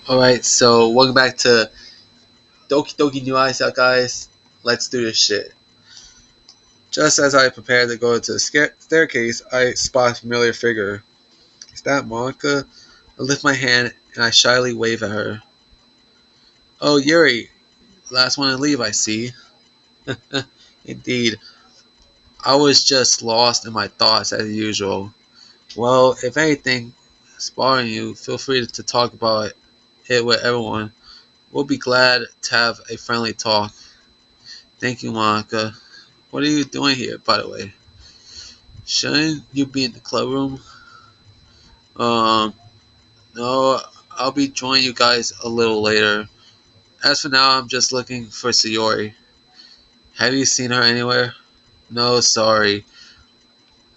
Alright, so welcome back to Doki Doki New Eyes Out, guys. Let's do this shit. Just as I prepare to go to the staircase, I spot a familiar figure. Is that Monica? I lift my hand and I shyly wave at her. Oh, Yuri, last one to leave, I see. Indeed, I was just lost in my thoughts as usual. Well, if anything is bothering you, feel free to talk about it with everyone. We'll be glad to have a friendly talk. Thank you, Monica. What are you doing here, by the way? Shouldn't you be in the club room? Um, no, I'll be joining you guys a little later. As for now, I'm just looking for Sayori. Have you seen her anywhere? No, sorry.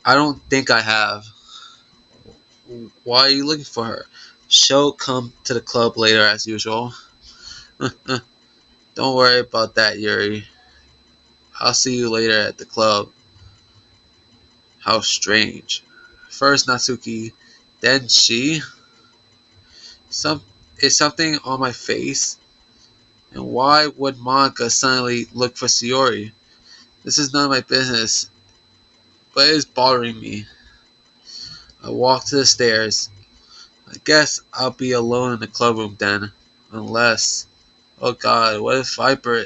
I don't think I have. Why are you looking for her? She'll come to the club later as usual. Don't worry about that, Yuri. I'll see you later at the club. How strange. First Natsuki, then she? Some Is something on my face? And why would Monica suddenly look for Sayori? This is none of my business, but it is bothering me. I walk to the stairs. I guess I'll be alone in the club room then. Unless, oh god, what if Viper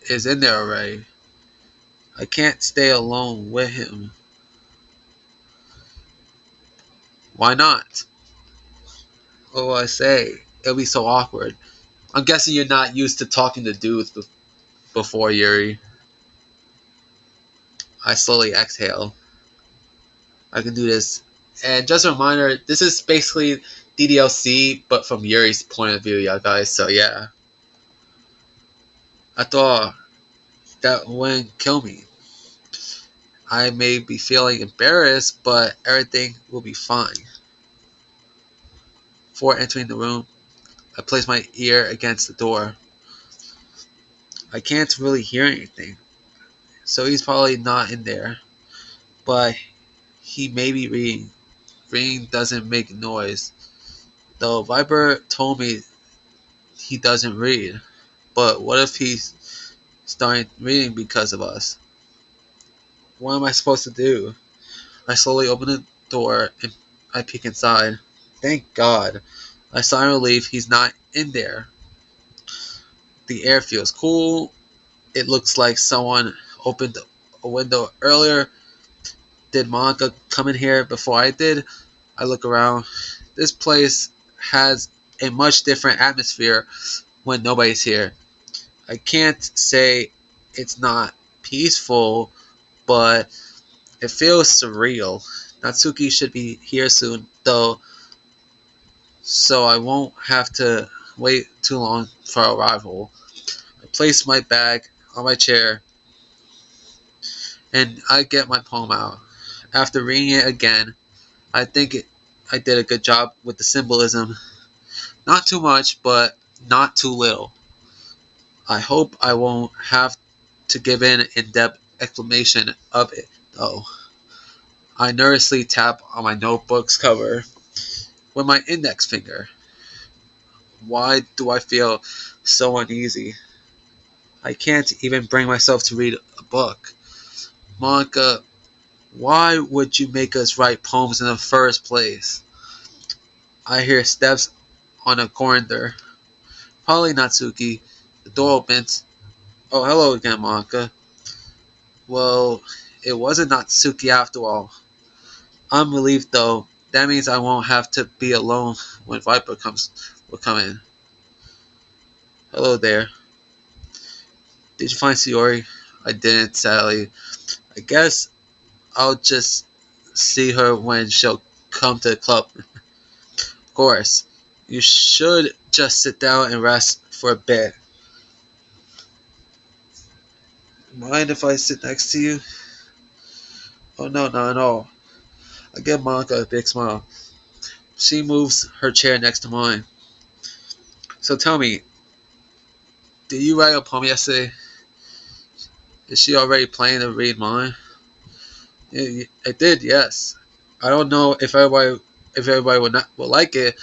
is in there already? I can't stay alone with him. Why not? What will I say? It'll be so awkward. I'm guessing you're not used to talking to dudes before, Yuri. I slowly exhale. I can do this. And just a reminder, this is basically DDLC, but from Yuri's point of view, yeah, guys. So yeah, I thought that wouldn't kill me. I may be feeling embarrassed, but everything will be fine. Before entering the room, I place my ear against the door. I can't really hear anything, so he's probably not in there. But he may be reading. Reading doesn't make noise. Though Viper told me he doesn't read. But what if he's starting reading because of us? What am I supposed to do? I slowly open the door and I peek inside. Thank God. I sigh in relief he's not in there. The air feels cool. It looks like someone opened a window earlier. Did Monica come in here before I did? I look around. This place has a much different atmosphere when nobody's here. I can't say it's not peaceful, but it feels surreal. Natsuki should be here soon, though, so I won't have to wait too long for our arrival. I place my bag on my chair and I get my poem out. After reading it again, I did a good job with the symbolism. Not too much, but not too little. I hope I won't have to give an in-depth explanation of it, though. I nervously tap on my notebook's cover with my index finger. Why do I feel so uneasy? I can't even bring myself to read a book. Monica, why would you make us write poems in the first place? I hear steps on a corridor. Probably Natsuki. The door opens. Oh, hello again, Monica. Well, it wasn't Natsuki after all. I'm relieved though. That means I won't have to be alone when Viper will come in. Hello there. Did you find Sayori? I didn't, sadly. I guess I'll just see her when she'll come to the club. Of course. You should just sit down and rest for a bit. Mind if I sit next to you? Oh no, not at all. I give Monica a big smile. She moves her chair next to mine. So tell me, did you write a poem yesterday? Is she already planning to read mine? Yeah, I did, yes. I don't know if everybody will like it,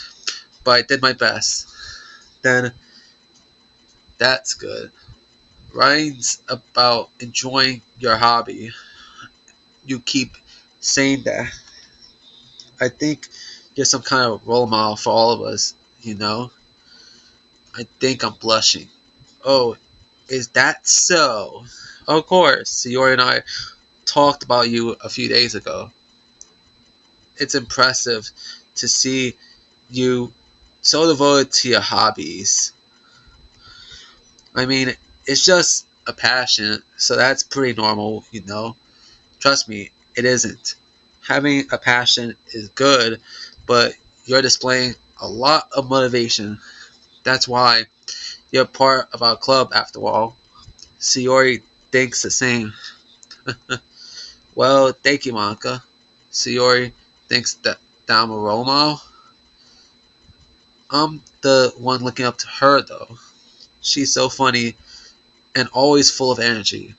but I did my best. then that's good. Writing's about enjoying your hobby. You keep saying that. I think you're some kind of role model for all of us, you know? I think I'm blushing. Oh, is that so? Of course, Sayori and I talked about you a few days ago. It's impressive to see you so devoted to your hobbies. I mean, it's just a passion, so that's pretty normal, you know? Trust me, it isn't. Having a passion is good, but you're displaying a lot of motivation. That's why you're part of our club after all. Sayori thinks the same. Well, thank you, Monica. Sayori thinks that I'm a role model. I'm the one looking up to her, though. She's so funny and always full of energy.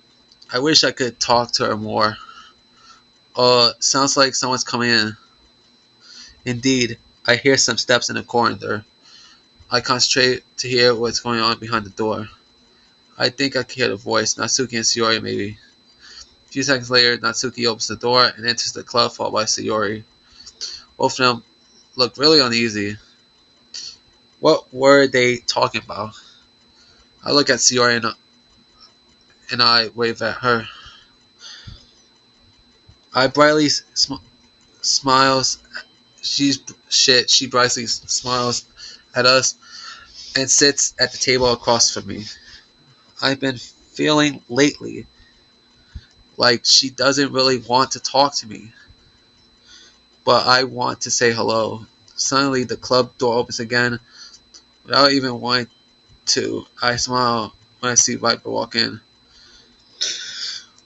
I wish I could talk to her more. Sounds like someone's coming in. Indeed, I hear some steps in the corridor. I concentrate to hear what's going on behind the door. I think I can hear the voice, Natsuki and Sayori maybe. A few seconds later, Natsuki opens the door and enters the club followed by Sayori. Both of them look really uneasy. What were they talking about? I look at Sayori and I wave at her. I brightly smiles. She brightly smiles at us and sits at the table across from me. I've been feeling lately like she doesn't really want to talk to me, but I want to say hello. Suddenly, the club door opens again. Without even wanting to, I smile when I see Viper walk in.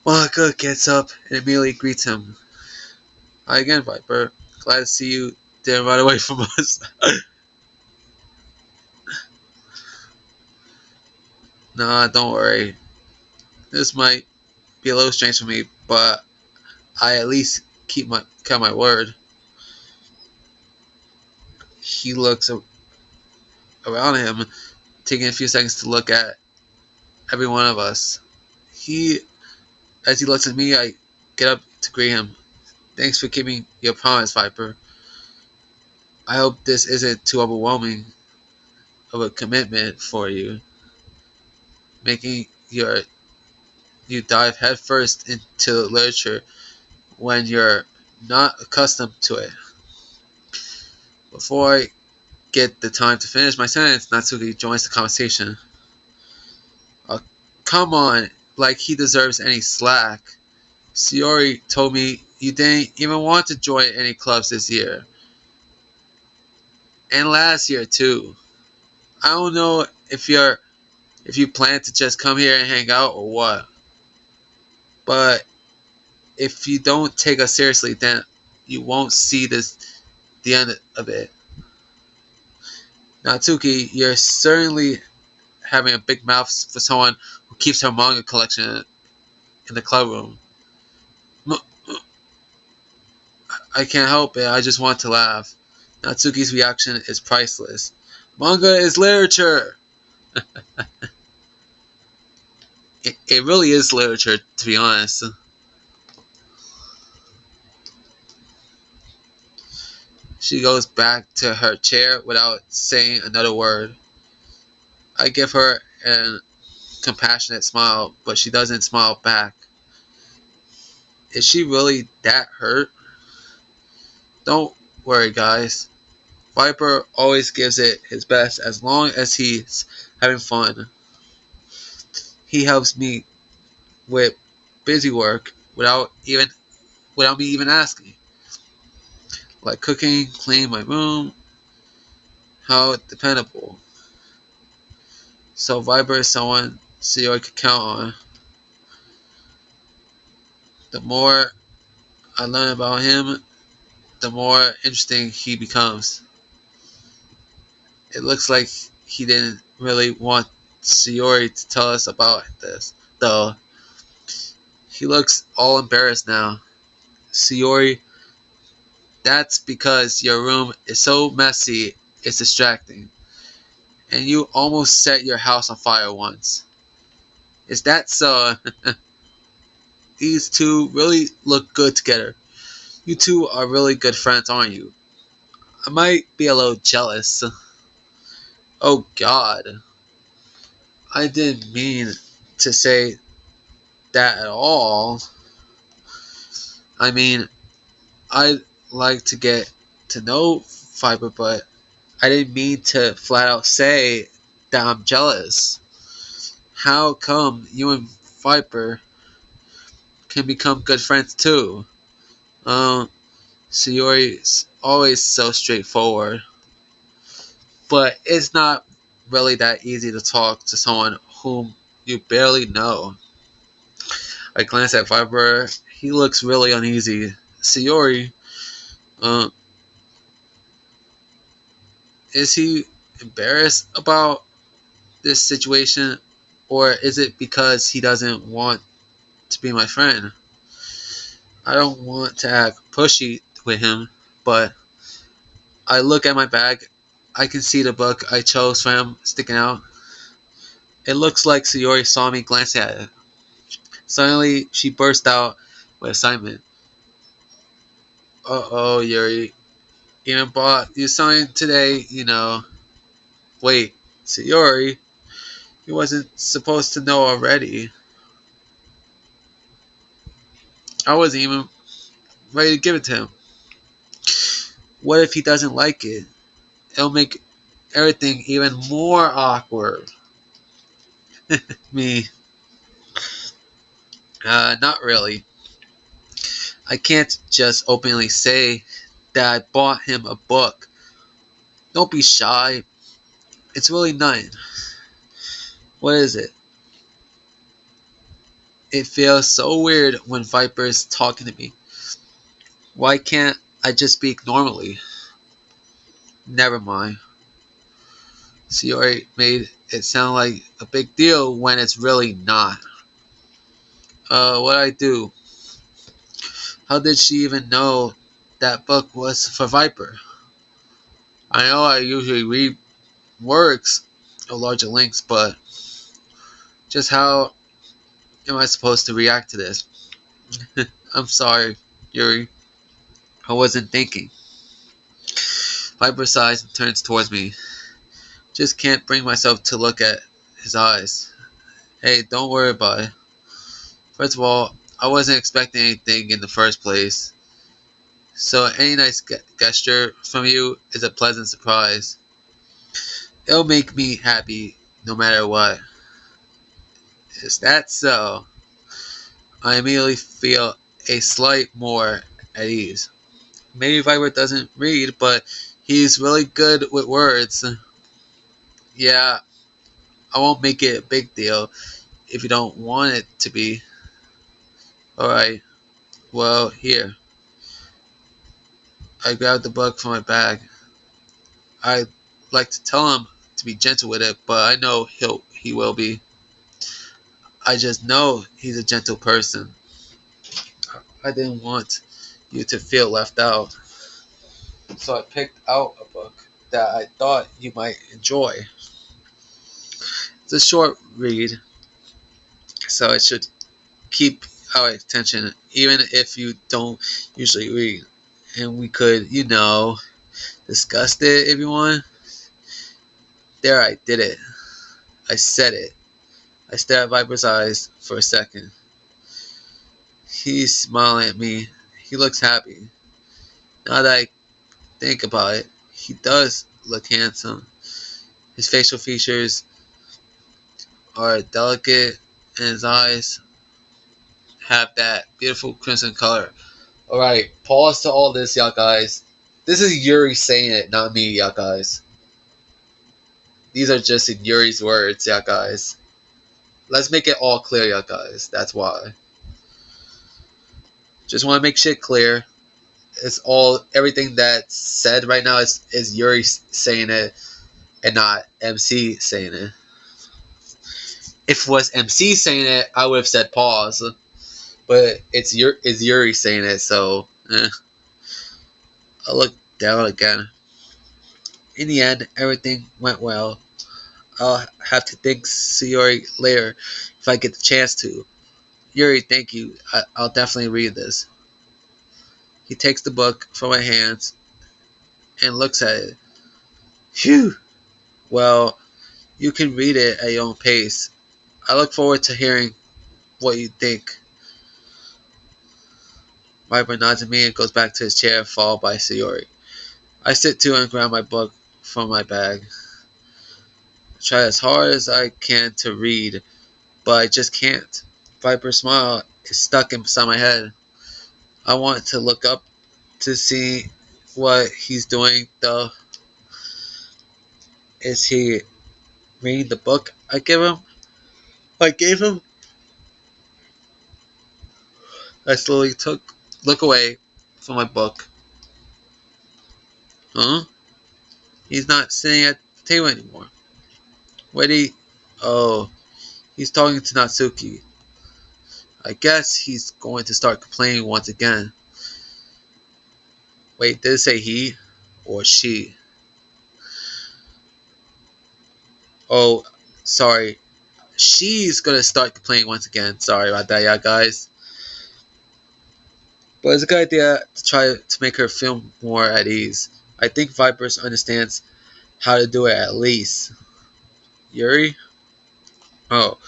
Monica gets up and immediately greets him. Hi again, Viper. Glad to see you didn't run away from us. Nah, don't worry. This might be a little strange for me, but I at least kept my word. He looks around him, taking a few seconds to look at every one of us. As he looks at me, I get up to greet him. Thanks for keeping your promise, Viper. I hope this isn't too overwhelming of a commitment for you, making you dive headfirst into literature when you're not accustomed to it. Before I get the time to finish my sentence, Natsuki joins the conversation. Uh, Come on, like he deserves any slack. Sayori told me you didn't even want to join any clubs this year. And last year too. I don't know if you plan to just come here and hang out or what. But if you don't take us seriously, then you won't see the end of it. Natsuki, you're certainly having a big mouth for someone who keeps her manga collection in the club room. I can't help it. I just want to laugh. Natsuki's reaction is priceless. Manga is literature. It really is literature, to be honest. She goes back to her chair without saying another word. I give her an compassionate smile, but she doesn't smile back. Is she really that hurt? Don't worry, guys. Viper always gives it his best as long as he's having fun. He helps me with busy work without me even asking. Like cooking, cleaning my room. How dependable. So Viper is someone Sayori could count on. The more I learn about him, the more interesting he becomes. It looks like he didn't really want Sayori to tell us about this, though. He looks all embarrassed now. Sayori, that's because your room is so messy, it's distracting. and you almost set your house on fire once. Is that so? These two really look good together. You two are really good friends, aren't you? I might be a little jealous. Oh God. I didn't mean to say that at all. I mean, I'd like to get to know Fiber, but I didn't mean to flat out say that I'm jealous. How come you and Viper can become good friends too? Um, Sayori's always so straightforward, but it's not really that easy to talk to someone whom you barely know. I glance at Viper. He looks really uneasy. Sayori, um, is he embarrassed about this situation, or is it because he doesn't want to be my friend? I don't want to act pushy with him, but I look at my bag. I can see the book I chose for him sticking out. It looks like Sayori saw me glancing at it. Suddenly, she burst out with excitement. Uh-oh, Yuri. Even bought you something today, you know. Wait, Sayori? He wasn't supposed to know already. I wasn't even ready to give it to him. What if he doesn't like it? It'll make everything even more awkward. Me, not really. I can't just openly say that I bought him a book. Don't be shy. It's really nothing. What is it? It feels so weird when Viper is talking to me. Why can't I just speak normally? Never mind. Sayori made it sound like a big deal when it's really not. What I do? How did she even know that book was for Viper? I know I usually read works of larger lengths, but just how am I supposed to react to this? I'm sorry, Yuri. I wasn't thinking. Viper sighs and turns towards me. Just can't bring myself to look at his eyes. Hey, don't worry about it. First of all, I wasn't expecting anything in the first place. So any nice gesture from you is a pleasant surprise. It'll make me happy no matter what. Is that so? I immediately feel a slight more at ease. Maybe Viper doesn't read, but he's really good with words. Yeah, I won't make it a big deal if you don't want it to be. Alright, well, here. I grabbed the book from my bag. I'd like to tell him to be gentle with it, but I know he will be. I just know he's a gentle person. I didn't want you to feel left out. So I picked out a book that I thought you might enjoy. It's a short read, so it should keep our attention even if you don't usually read. And we could, discuss it if you want. There, I did it. I said it. I stared at Viper's eyes for a second. He's smiling at me. He looks happy. Now that I think about it, he does look handsome. His facial features are delicate, and his eyes have that beautiful crimson color. Alright, pause to all this, y'all guys. This is Yuri saying it, not me, y'all guys. These are just in Yuri's words, y'all guys. Let's make it all clear, y'all guys. That's why. Just want to make shit clear. It's all, everything that's said right now is Yuri saying it and not MC saying it. If it was MC saying it, I would have said pause. But it's Yuri saying it, so I'll look down again. In the end, everything went well. I'll have to thank Sayori later if I get the chance to. Yuri, thank you. I'll definitely read this. He takes the book from my hands and looks at it. Phew! Well, you can read it at your own pace. I look forward to hearing what you think. Viper nods at me and goes back to his chair, followed by Sayori. I sit too and grab my book from my bag. I try as hard as I can to read, but I just can't. Viper's smile is stuck inside my head. I want to look up to see what he's doing, though. Is he reading the book I give him? I gave him? I slowly look away from my book. Huh? He's not sitting at the table anymore. Where did he? Oh, he's talking to Natsuki. I guess he's going to start complaining once again. Wait, did it say he or she? Oh, sorry. She's gonna start complaining once again. Sorry about that, yeah, guys. But it's a good idea to try to make her feel more at ease. I think Vipers understands how to do it at least. Yuri? Oh,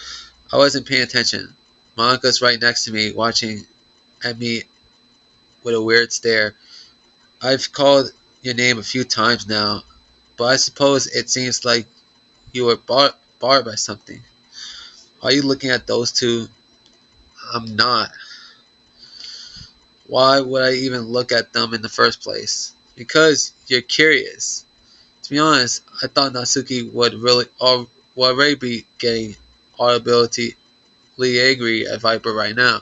I wasn't paying attention. Monika's right next to me, watching at me with a weird stare. I've called your name a few times now, but I suppose it seems like you were barred by something. Are you looking at those two? I'm not. Why would I even look at them in the first place? Because you're curious. To be honest, I thought Natsuki would already be getting audibly angry at Viper right now.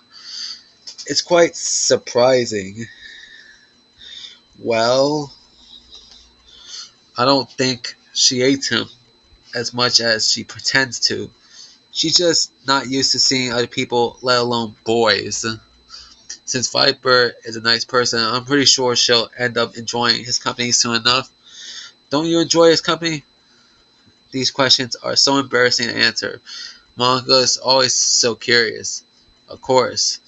It's quite surprising. Well, I don't think she hates him as much as she pretends to. She's just not used to seeing other people, let alone boys. Since Viper is a nice person, I'm pretty sure she'll end up enjoying his company soon enough. Don't you enjoy his company? These questions are so embarrassing to answer. Monica is always so curious. Of course.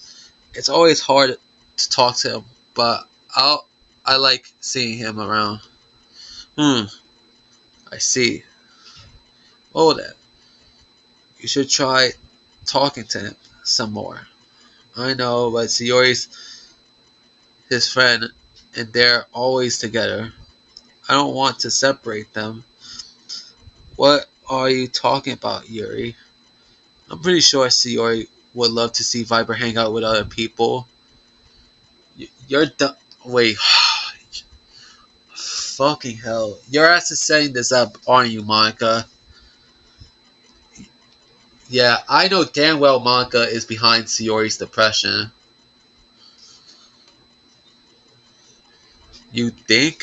It's always hard to talk to him, but I like seeing him around. Hmm, I see. Oh, then. You should try talking to him some more. I know, but Sayori's his friend, and they're always together. I don't want to separate them. What are you talking about, Yuri? I'm pretty sure Sayori would love to see Viper hang out with other people. You're wait. Fucking hell. Your ass is setting this up, aren't you, Monica? Yeah, I know damn well Monica is behind Sayori's depression. You think?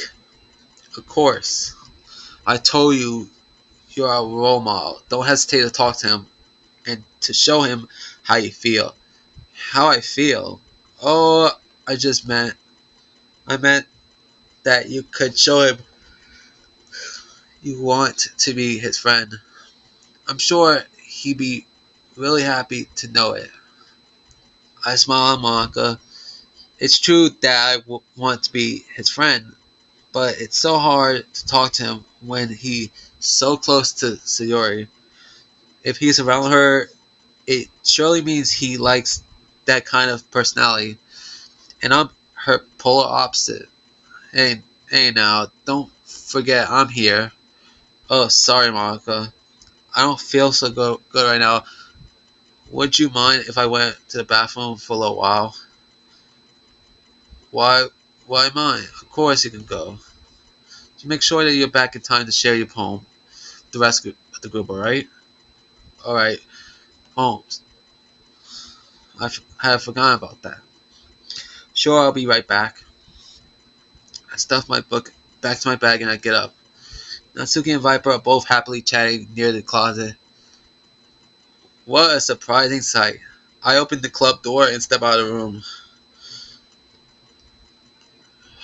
Of course. I told you you're a role model. Don't hesitate to talk to him and to show him how you feel. How I feel? Oh, I meant that you could show him you want to be his friend. I'm sure he'd be really happy to know it. I smile at Monica. It's true that want to be his friend, but it's so hard to talk to him when he's so close to Sayori. If he's around her, it surely means he likes that kind of personality, and I'm her polar opposite. Hey now, don't forget I'm here. Oh, sorry, Monica. I don't feel so good right now. Would you mind if I went to the bathroom for a little while? Why? Why mine? Of course you can go. To make sure that you're back in time to share your poem. The rest of the group, alright? Alright, poems. I have forgotten about that. Sure, I'll be right back. I stuff my book back to my bag and I get up. Natsuki and Viper are both happily chatting near the closet. What a surprising sight. I open the club door and step out of the room.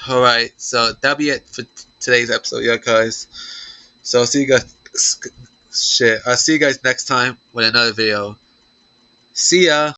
Alright, so that'll be it for today's episode, yeah, guys. So see you guys Shit. I'll see you guys next time with another video. See ya.